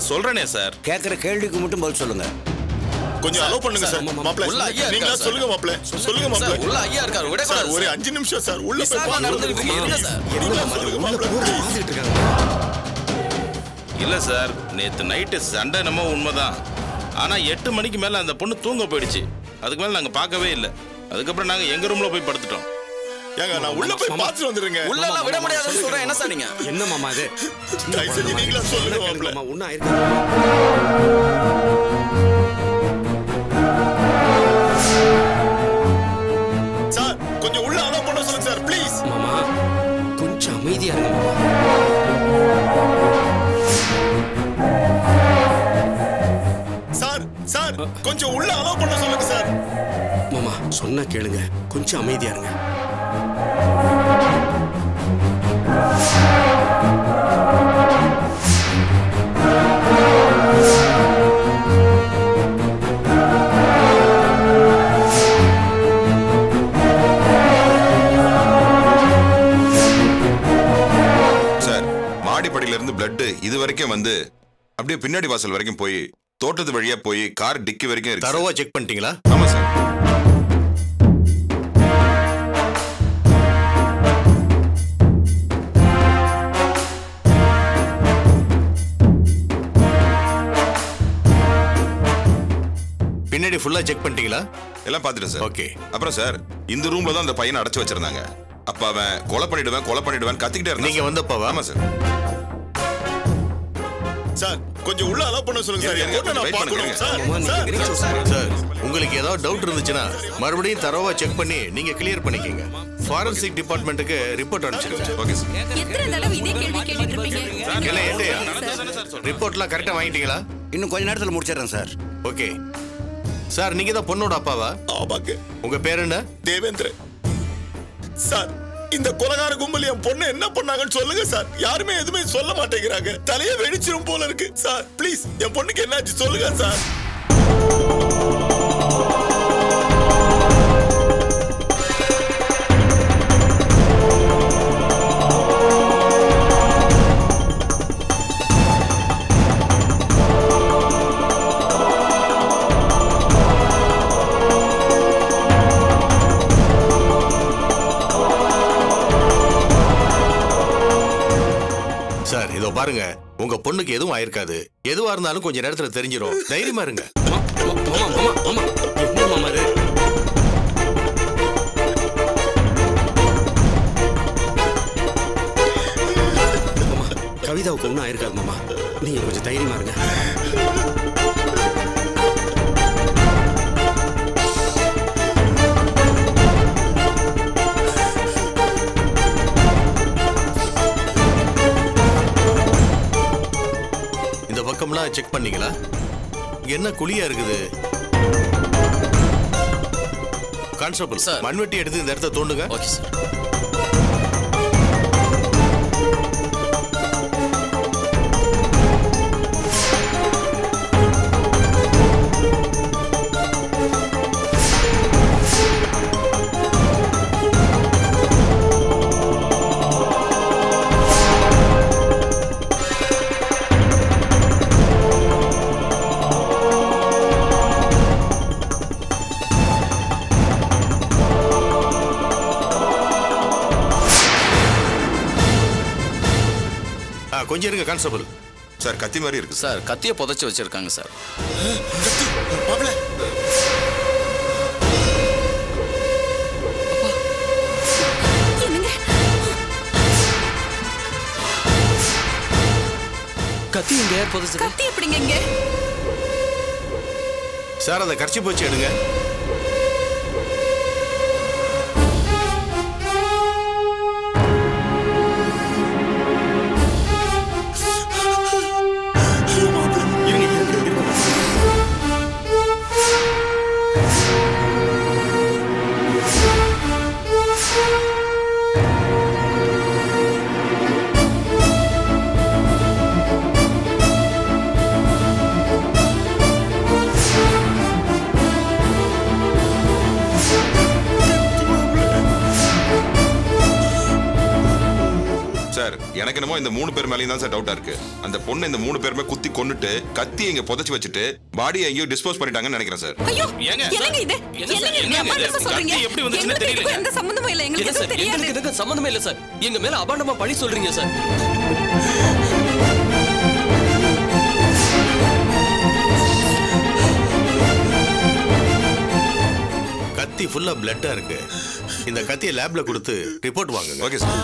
சொல்றேனே சார். கேக்குற கேள்விக்கு மட்டும் பதில் சொல்லுங்க. கொஞ்சம் அலோ பண்ணுங்க சார். மாப்ள நீங்க சொல்லுங்க மாப்ள. சொல்லுங்க மாப்ள. உள்ள ஐயா இருக்காரு. விட சார் ஒரு 5 நிமிஷம் சார். உள்ள போய் பாருங்க சார். இல்ல சார், நேத்து நைட்டு சண்டை நம்ம உண்மைதான். ஆனா 8 மணிக்கு மேல அந்த பொண்ணு தூங்க போயிடுச்சு. அதுக்கு மேல நாங்க பார்க்கவே இல்லை. அதுக்கப்புறம் நாங்க எங்க ரூம்ல போய் படுத்துட்டோம். ஏங்க நான் உள்ள போய் பார்த்துட்டு வந்துருங்க. உள்ள எல்லாம் விட முடியாதுன்னு சொல்றேன். என்ன சார் நீங்க? என்ன மாமா இது? தயவு செஞ்சு நீங்களா சொல்லுங்க மாப்ள. மாமா ஒண்ணு ஆயிருக்கு. சார் கொஞ்சம் உள்ள அலோ பண்ண சொல்லுங்க சார் ப்ளீஸ். மாமா கொஞ்சம் அமைதியா இருங்க மாமா. சார் சார் கொஞ்சம் உள்ள அலோ பண்ண சொல்லுங்க சார். மாமா சொன்னா கேளுங்க, கொஞ்சம் அமைதியா இருங்க. மாடிப்படியிலிருந்து பிளட் இது வரைக்கும் வந்து அப்படியே பின்னாடி வாசல் வரைக்கும் போய் தோட்டத்து வழியா போய் கார் டிக்கி வரைக்கும் இருக்கு. தரோவா செக் பண்ணிட்டீங்களா? ஆமா சார். பின்னாடி ஃபுல்லா செக் பண்ணிட்டீங்களா? எல்லாம் பார்த்துட்டேன் சார். ஓகே. அப்புறம் சார் இந்த ரூம்ல தான் அந்த பையனை அடைச்சு வச்சிருந்தாங்க. அப்ப அவன் கொலை பண்ணிடுவேன் கத்திக்கிட்டே இருந்தான். நீங்க வந்தப்பவா? ஆமா சார். சார் கொஞ்சம் உள்ள அலோ பண்ண சொல்லுங்க சார். என்ன நான் பார்க்கணும் சார். சார் உங்களுக்கு ஏதாவது டவுட் இருந்துச்சுன்னா மறுபடியும் தரோவா செக் பண்ணி நீங்க கிளியர் பண்ணிக்கங்க. ஃபாரன்சிக் டிபார்ட்மெண்ட்டுக்கு ரிப்போர்ட் அனுப்பிச்சிருங்க. Okay sir. எத்தனை தடவை இதே கேள்வி கேட்டுட்டு இருப்பீங்க? என்ன ஏட்டையா ரிப்போர்ட்லாம் கரெக்டா வாங்கிட்டீங்களா? இன்னும் கொஞ்ச நேரத்துல முடிச்சிடுறேன் சார். ஓகே சார், நீங்க தான் பொண்ணோட அப்பாவா? ஆமாங்க. உங்க பேர் என்ன? தேவேந்திரன். சார் இந்த கொலைகார கும்பல் என் பொண்ணு என்ன பண்ணாங்கன்னு சொல்லுங்க சார். யாருமே எதுவுமே சொல்ல மாட்டேங்கிறாங்க. தலையே வெடிச்சிரும் போல இருக்கு சார். ப்ளீஸ் என் பொண்ணுக்கு என்னாச்சு சொல்லுங்க சார். சார் இதோ பாருங்க, உங்க பொண்ணுக்கு எதுவும் ஆயிருக்காது. எதுவா இருந்தாலும் கொஞ்ச நேரத்துல தெரிஞ்சிடும். தைரியமா இருங்க. என்ன மாமா இது? கவிதாவுக்கு ஒன்றும் ஆயிருக்காது மாமா. நீங்க கொஞ்சம் தைரியமா இருங்க. பக்கம்லாம் செக் பண்ணீங்களா? என்ன குழியா இருக்குது? கான்ஸ்டபிள் சார், மண்வெட்டி எடுத்து இந்த இடத்தை தோண்டுங்க. Okay sir. கொஞ்சம் இருங்க கான்ஸ்டபிள். சார் கத்தி மாதிரி இருக்கு சார். கத்தியை புதைச்சு வச்சிருக்காங்க சார். கத்தி இங்க புதைச்சு. கத்தி எப்படிங்க இங்க? சார் அதை கர்ச்சி போச்சு எடுங்க. சார் எனக்கு என்னமோ இந்த 3 பேர் மேலேயும் தான் சார் டவுட்டா இருக்கு. அந்த பொண்ணு இந்த 3 பேருமே குத்தி கொன்னுட்டு கத்தி இங்க புதைச்சு வச்சுட்டு பாடியை எங்கேயோ டிஸ்போஸ் பண்ணிட்டாங்கன்னு நினைக்கிறேன் சார். ஐயோ ஏங்க, என்னங்க இது என்னங்க அபாண்டமா சொல்றீங்க? கத்தி எப்படி வந்துச்சுன்னு தெரியல. எந்த சம்பந்தமும் இல்ல, எங்களுக்கு எதுவும் தெரியாது. எங்களுக்கு சம்பந்தமே இல்ல சார். எங்க மேல அபாண்டமா பழி சொல்றீங்க சார். கத்தி ஃபுல்லா பிளட்டா இருக்கு. இந்த கத்தியை லேப்ல கொடுத்து ரிப்போர்ட் வாங்குங்க. Okay sir.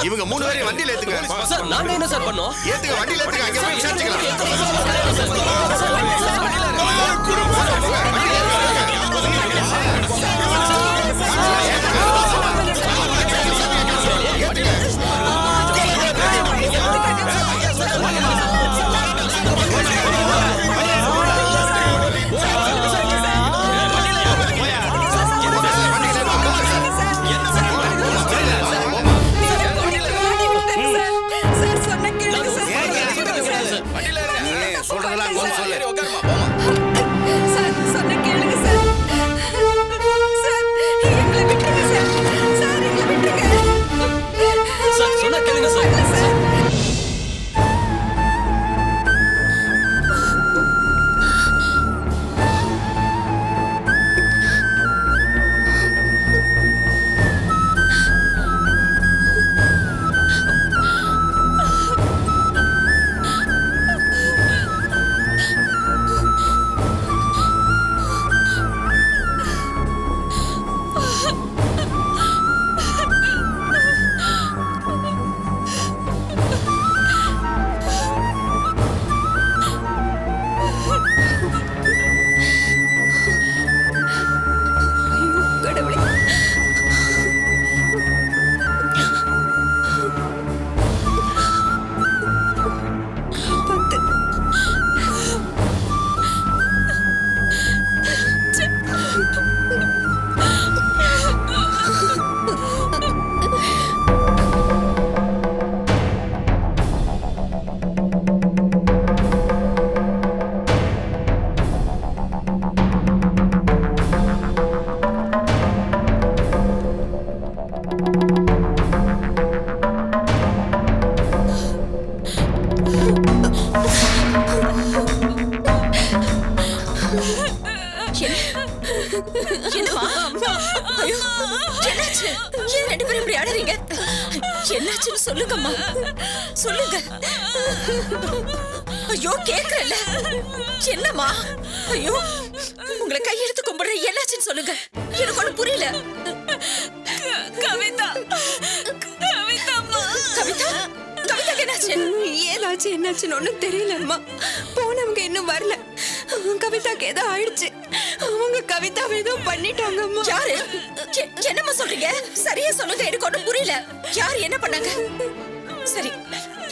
இவங்க 3 பேரையும் வண்டியில ஏத்துங்க. சார் நாங்க என்ன சார் பண்ணோம்? ஏத்துங்க, வண்டியில ஏத்துங்க. அங்க போய் விசாரிச்சுக்கலாம். என்னாச்சுன்னு சொல்லுங்கம்மா, சொல்லுங்க. ஐயோ கேக்குறல, என்னம்மா? ஐயோ உங்களை கையெடுத்து கும்பிடுறேன், என்னாச்சுன்னு சொல்லுங்க. எனக்கு ஒண்ணு புரியல. கவிதா, கவிதாம்மா. கவிதா, கவிதாக்கு என்னாச்சு? ஏதாச்சு என்னாச்சுன்னு ஒண்ணும் தெரியலம்மா. போனவங்க இன்னும் வரல. கவிதாக்கு ஏதோ ஆயிடுச்சு. அவங்க கவிதாவை ஏதோ பண்ணிட்டாங்கம்மா. யாரு? என்னம்மா சொல்றீங்க? சரியா சொல்லுங்க, எனக்கு ஒண்ணும் புரியல. யாரு என்ன பண்ணாங்க? சரி,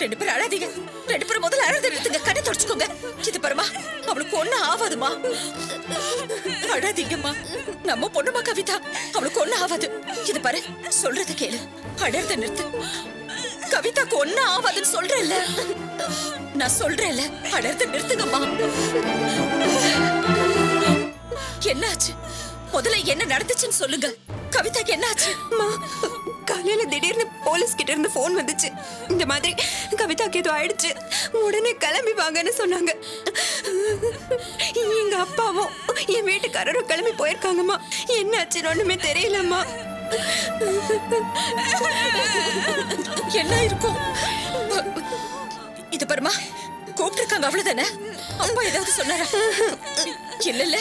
2 பேரும் அழாதீங்க. 2 பேரும் முதல்ல அழாத நிறுத்துங்க, கண்ணை தொடச்சுக்கோங்க. இது பாருமா, அவளுக்கு ஒண்ணும் ஆகாதுமா. அழாதீங்கம்மா, நம்ம பொண்ணுமா கவிதா, அவளுக்கு ஒண்ணும் ஆகாது. இது பாரு, சொல்றத கேளு, அழறத நிறுத்து. கவிதாக்கு ஒண்ணும் ஆகாதுன்னு சொல்றேன்ல, நான் சொல்றேன்ல, அழறத நிறுத்துங்கம்மா. என்னாச்சு? முதல்ல என்ன நடந்துச்சுன்னு சொல்லுங்க. கவிதாக்கு என்னாச்சு? காலையில திடீர்னு போலீஸ் கிட்ட இருந்து போன் வந்துச்சு. இந்த மாதிரி கவிதாக்கு ஏதோ ஆயிடுச்சு, உடனே கிளம்பி வாங்கன்னு சொன்னாங்க. எங்க அப்பாவும் என் வீட்டுக்காரரும் கிளம்பி போயிருக்காங்கம்மா. என்னாச்சுன்னு ஒண்ணுமே தெரியலம்மா. என்ன இருக்கும்? இது பாருமா, கூப்பிட்டுருக்காங்க, அவ்வளவுதானே? அப்பா ஏதாவது சொன்னாரா? இல்ல.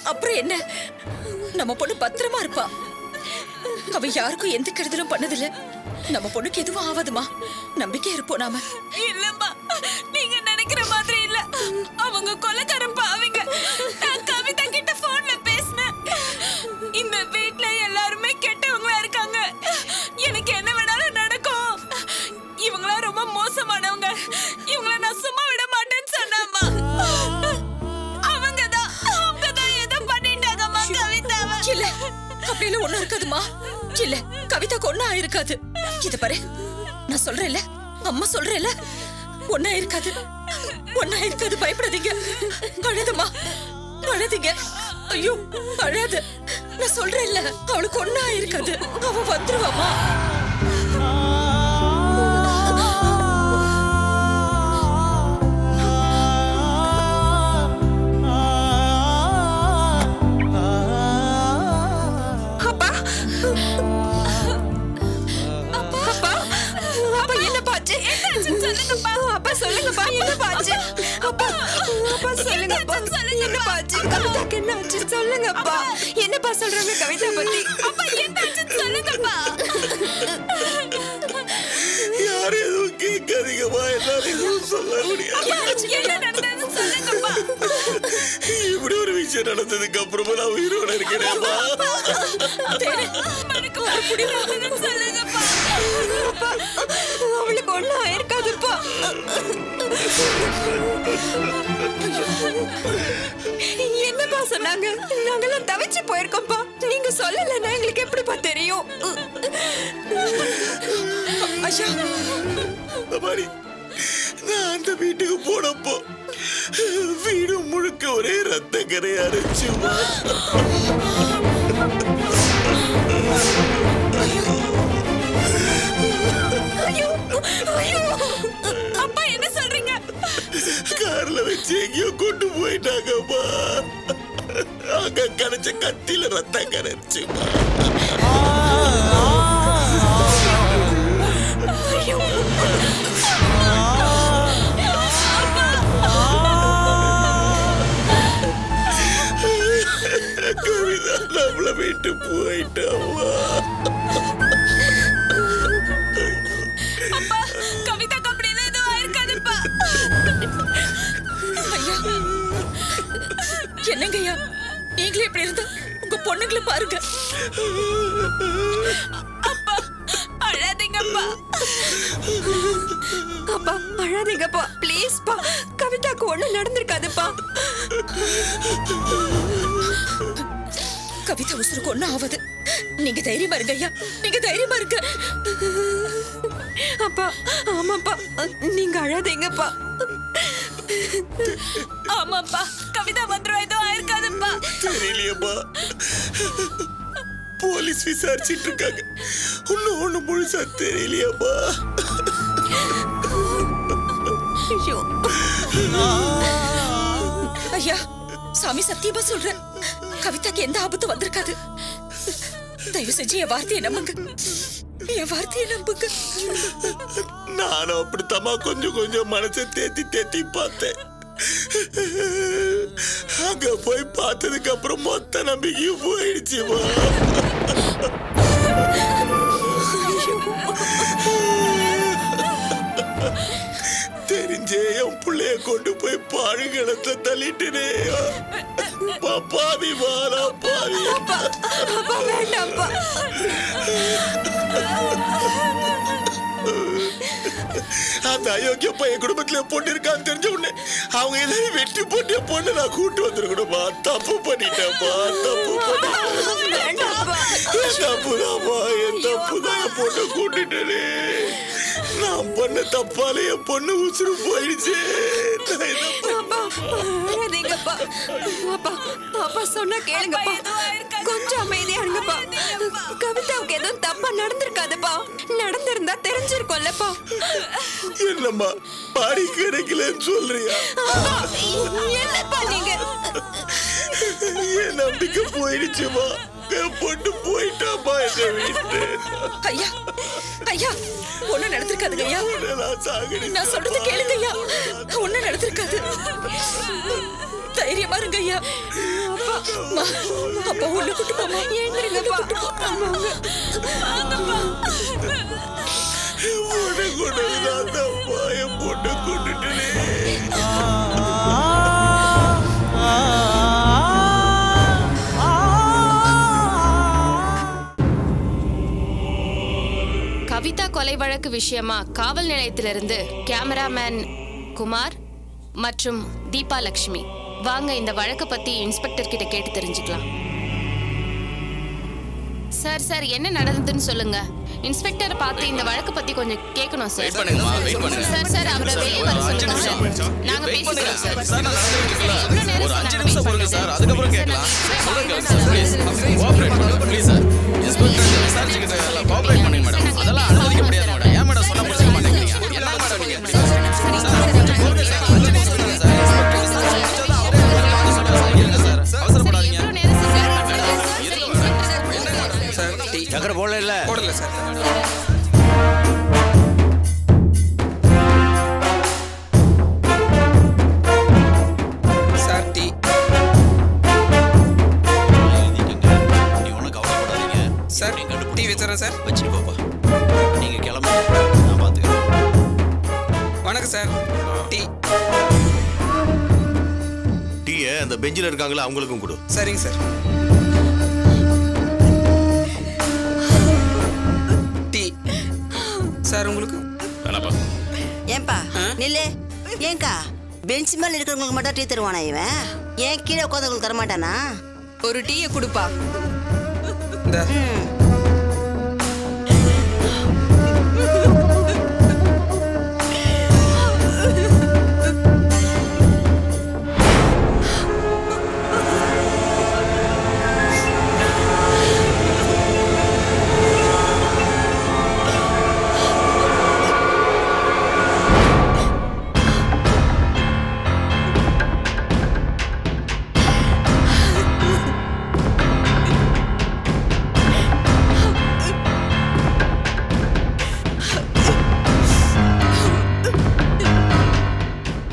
அப்புறம் என்ன? நம்ம பொண்ணு பத்திரமா இருப்பா. அவ யாருக்கும் எந்த கெடுதலும் பண்ணதில்ல. நம்ம பொண்ணுக்கு எதுவும் ஆகாதுமா, நம்பிக்கை இருப்போம் நாம. இல்லம்மா, நீங்க நினைக்கிற மாதிரி இல்ல. அவங்க கொலைக்காரன் பாவிங்க. நான் கவிதா கிட்ட போன்ல பேசினேன். இந்த வீட்ல எல்லாருமே கெட்டவங்களா இருக்காங்க. எனக்கு என்ன வேணாலும் நடக்கும். இவங்களா ரொம்ப மோசமானவங்க. இவங்கள நான் சும்மா விட மாட்டேன்னு சொன்னாமா. அவங்கதான் ஏதோ பண்ணிட்டாங்கம்மா கவிதாவை. இல்ல, அப்படின்னு ஒண்ணும் இருக்காதுமா. இல்ல, கவிதாக்கு ஒண்ணும் ஆயிருக்காது. இத பாரு, நான் சொல்றேன்ல, அம்மா சொல்றேன்ல, ஒன்னா இருக்காது, ஒன்னா இருக்காது. பயப்படாதீங்க, அழாதம்மா, அழாதீங்க. ஐயோ அழாத, நான் சொல்றேன்ல அவளுக்கு ஒன்னா இருக்காது. அவ வந்துருவாமா. சொல்லுங்கப்பா, என்ன பாச்சு? அப்பா அப்பா சொல்லுங்கப்பா, என்ன பாச்சு? கவிதாக்கு என்ன ஆச்சு சொல்லுங்கப்பா. என்னப்பா சொல்றாங்க கவிதா பத்தி? அப்பா என்ன ஆச்சு சொல்லுங்கப்பா. யாரும் எதுவும் கேட்காதீங்கப்பா, எல்லாரும் சொல்ல முடியாது. என்ன நடந்தது சொல்லுங்கப்பா. இப்படி ஒரு விஷயம் நடந்ததுக்கு அப்புறமா நான் உயிரோட இருக்கிறேன்ப்பா. சொல்லுங்கப்பா. அவளுக்கு ஒண்ணும் ஆயிருக்காதுப்பா. என்னப்பா சொன்னாங்க? நாங்கெல்லாம் தவிச்சு போயிருக்கோம்ப்பா. நீங்க சொல்லலன்னா எங்களுக்கு எப்படிப்பா தெரியும்? ஐயா, அம்மாடி, நான் அந்த வீட்டுக்கு போனப்போ வீடு முழுக்க ஒரே ரத்த கரை அரைச்சுமா. அப்பா என்ன சொல்றீங்க? கார்ல வச்சு எங்கேயோ கொண்டு போயிட்டாங்கம்மா. அங்க கிடைச்ச கத்தியில ரத்தம் கரைச்சுமா. கவிதா நம்மள விட்டு போயிட்டாமா. அப்பா கவிதாக்கு அப்படிலாம் எதுவும் ஆயிருக்காதுப்பா. ஐயா, என்னங்க ஐயா, நீங்களே இப்படி இருந்தா உங்க பொண்ணுங்களை பாருங்க. அப்பா அழாதீங்கப்பா. அப்பா அழாதீங்கப்பா, ப்ளீஸ்ப்பா. கவிதாக்கு ஒண்ணும் நடந்திருக்காதுப்பா. கவிதா உசுருக்கு ஒண்ணும் ஆகாது. நீங்க தைரியமா இருங்க ஐயா, நீங்க தைரியமா இருங்க. அப்பா ஆமாப்பா, நீங்க அழாதீங்கப்பா. ஆமாப்பா, கவிதா வந்துரும், எதுவும் ஆயிருக்காதுப்பா. தெரியலையப்பா, போலீஸ் விசாரிச்சிட்டு இருக்காங்க. இன்னும் ஒண்ணு முழுசா தெரியலையப்பா. ஐயா, சாமி சத்தியமா சொல்றேன், கவிதாக்கு எந்த ஆபத்தும் வந்திருக்காது. தயவு செஞ்சு என் வார்த்தையை நம்புங்க, என் வார்த்தையை நம்புங்க. நானும் அப்படித்தாமா கொஞ்சம் கொஞ்சம் மனசை தேத்தி பார்த்தேன். அங்க போய் பார்த்ததுக்கு அப்புறம் மொத்த நம்பிக்கையும் போயிடுச்சுமா. தெரிஞ்சே என் பிள்ளைய கொண்டு போய் பாழுகிடத்தை தள்ளிட்டுனே. பாவி மாறா பாவி. அப்பா வேண்டாம்ப்பா. அந்த அயோக்கிய பையன் குடும்பத்துல பொண்ணு இருக்கான்னு தெரிஞ்ச உடனே அவங்க எல்லாரும் வெட்டி போட்டு பொண்ணு நான் கூட்டு வந்துருக்கணுமா. தப்பு பண்ணிட்டேன்ப்பா, தப்பு பண்ணிட்டேன். தப்புதாம்மா, என் தப்புதான் என் பொண்ணை கூட்டிட்டேனே. நான் பண்ண தப்பால என் பொண்ணு உசுறு போயிடுச்சு. அப்பா சொன்னா கேளுங்கப்பா, கொஞ்சம் அமைதியா இருங்கப்பா. கவிதாவுக்கு எதுவும் தப்பா நடந்திருக்காதுப்பா. நடந்திருந்தா தெரிஞ்சிருக்கும்லப்பா. என்னம்மா பாடி கிடைக்கலன்னு சொல்றியா? என்னப்பா நீங்க? என் நம்பிக்கை போயிடுச்சுமா. என் பொண்ணு போயிட்டாமா என்ன வீட்டு. ஐயா, ஐயா, ஒண்ணும் நடந்திருக்காதுங்க ஐயா. நான் சொல்றது கேளுங்க ஐயா, ஒண்ணும் நடந்திருக்காது. தைரியமா இருங்க ஐயா. அப்பா உள்ள கூட்டு போமா. எழுந்திருங்கப்பா. பொண்ணு கொண்டுதான்ப்பா என் பொண்ணு கொண்டுட்டே. கவிதா கொலை வழக்கு விஷயமா காவல் நிலையத்திலிருந்து கேமராமேன் குமார் மற்றும் தீபா லட்சுமி வாங்க இந்த வழக்கை பத்தி இன்ஸ்பெக்டர் கிட்ட கேட்டு தெரிஞ்சுக்கலாம். சார் சார் என்ன நடந்ததுன்னு சொல்லுங்க. இன்ஸ்பெக்டரை பார்த்து இந்த வழக்கை பத்தி கொஞ்சம் கேட்கணும் சார். வெயிட் பண்ணுங்கம்மா, வெயிட் பண்ணுங்க. சார் சார் அவரை வெளியே வர போங்க சார். நாங்க பேசிக்கிறோம் சார். ஒரு 5 நிமிஷம் கொடுங்க சார், அதுக்கப்புறம் கேட்கலாம். சொல்லுங்க சார், ப்ளீஸ் கோஆபரேட் பண்ணுங்க ப்ளீஸ் சார். இன்ஸ்பெக்டர் விசாரிச்சுக்கிட்டு எல்லாம் கோஆபரேட் பண்ணுங்க மேடம். அதெல்லாம் அனுமதிக்க முடியாது மேடம். ஏன் மேடம் சொன்னா புரிஞ்சுக்க மாட்டேங்கிறீங்க? என்ன மேடம் நீங்க? சார் கொஞ்சம் பொறுங்க சார், 5 நிமிஷம் தானே சார். இன்ஸ்பெக்டர் விசாரிச்சுக்கிட்டு அவரே சொல்லுங்க சார். இருங்க சார், அவசரப்படாதீங்க. சார் டீ சக்கரை போடல சார். சார் டீ நீ ஒன்றும் கவலைப்படாதீங்க. சார் டீ வச்சுறேன் சார். வச்சுட்டு போப்பா. நீங்க கிளம்புங்க, நான் பார்த்துக்கிறேன். வணக்கம் சார். டீ டீயை அந்த பெஞ்சில் இருக்காங்களா அவங்களுக்கும் கொடு. சரிங்க சார். டீ சார் உங்களுக்கு வேணாப்பா. ஏன்பா நில்லு. ஏங்கா பெஞ்ச் மேல இருக்கிறவங்களுக்கு மட்டும் டீ தருவானா இவன்? ஏன் கீழே உட்காந்தவங்களுக்கு தரமாட்டானா? ஒரு டீயை கொடுப்பா. இந்த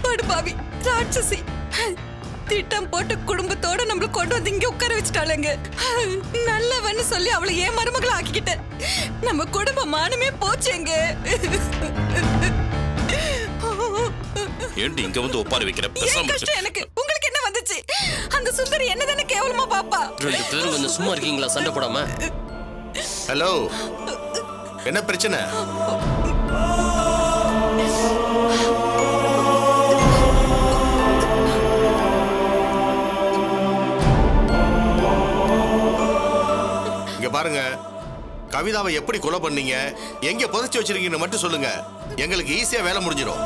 படுபாவி ராட்சசி திட்டம் போட்டு குடும்பத்தோட நம்மள கொண்டு வந்து இங்க உட்கார வச்சுட்டாளுங்க. நல்லவன்னு சொல்லி அவளை ஏன் மருமகளை ஆக்கிக்கிட்டேன். நம்ம குடும்ப மானமே போச்சுங்க. ஏன்டி இங்க வந்து ஒப்பாரி வைக்கிற? ஏன் பேசாம கஷ்டம் எனக்கு? உங்களுக்கு என்ன வந்துச்சு? அந்த சுந்தரி என்னதானே கேவலமா பாப்பா. 2 பேரும் கொஞ்சம் சும்மா இருக்கீங்களா சண்டை போடாம? ஹலோ, என்ன பிரச்சனை? இங்க பாருங்க, கவிதாவை எப்படி கொலை பண்ணீங்க, எங்க புதைச்சு வச்சிருக்கீங்கன்னு மட்டும் சொல்லுங்க. எங்களுக்கு ஈஸியா வேலை முடிஞ்சிடும்.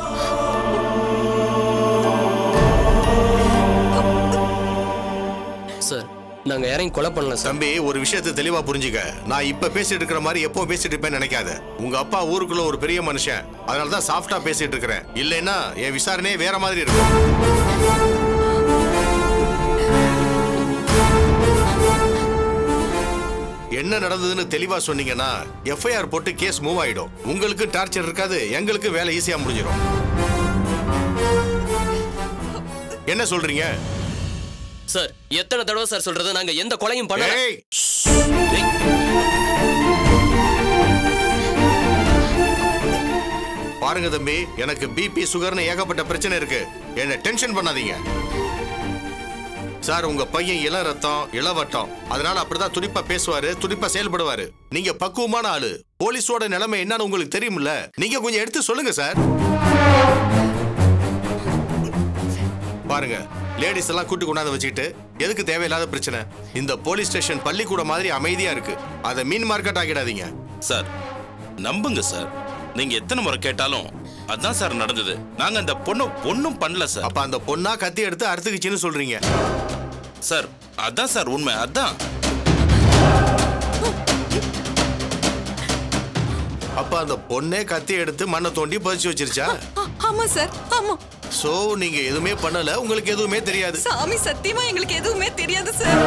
சார் நாங்க யாரையும் கொலை பண்ணல சார். தம்பி, ஒரு விஷயத்தை தெளிவா புரிஞ்சுக்க. நான் இப்ப பேசிட்டு இருக்கிற மாதிரி எப்போ பேசிட்டு இருப்பேன்னு நினைக்காத. உங்க அப்பா ஊருக்குள்ள ஒரு பெரிய மனுஷன், அதனாலதான் சாஃப்டா பேசிட்டு இருக்கிறேன். இல்லைன்னா என் விசாரணையே வேற மாதிரி இருக்கும். என்ன நடந்ததுன்னு தெளிவா சொன்னீங்கன்னா எஃப்ஐஆர் போட்டு கேஸ் மூவ் ஆயிடும். உங்களுக்கு டார்ச்சர் இருக்காது, எங்களுக்கு வேலை ஈஸியா முடிஞ்சிடும். என்ன சொல்றீங்க சார்? எத்தனை தடவை சார் சொல்றது? நாங்க எந்த கொலையும் பண்ணல. பாருங்க தம்பி, எனக்கு பிபி சுகர்னு ஏகப்பட்ட பிரச்சனை இருக்கு. என்ன டென்ஷன் பண்ணாதீங்க சார். உங்க பையன் இள ரத்தம் இளவட்டம், அதனால அப்படிதான் துடிப்பா பேசுவாரு, துடிப்பா செயல்படுவாரு. நீங்க பக்குவமான ஆளு. போலீஸோட நிலைமை என்னன்னு உங்களுக்கு தெரியும்ல. நீங்க கொஞ்சம் எடுத்து சொல்லுங்க சார். பாருங்க, லேடிஸ் எல்லாம் கூட்டு கொண்டாந்து வச்சுக்கிட்டு எதுக்கு தேவையில்லாத பிரச்சனை? இந்த போலீஸ் ஸ்டேஷன் பள்ளிக்கூட மாதிரி அமைதியா இருக்கு. அதை மீன் மார்க்கெட் ஆகிடாதீங்க சார். நம்புங்க சார், நீங்க எத்தனை முறை கேட்டாலும் அதான் சார் நடந்தது. நாங்க அந்த பொண்ணை ஒன்னும் பண்ணல சார். அப்ப அந்த பொண்ணா கத்தி எடுத்து அறுத்துக்குச்சின்னு சொல்றீங்க சார்? அதான் சார் உண்மை. அதான். அப்ப அந்த பொண்ணே கத்தி எடுத்து மண்ணை தோண்டி பதிச்சு வச்சிருச்சா? ஆமா சார், ஆமா. சோ நீங்க எதுவுமே பண்ணல, உங்களுக்கு எதுவுமே தெரியாது. சாமி சத்தியமா எங்களுக்கு எதுவுமே தெரியாது சார்.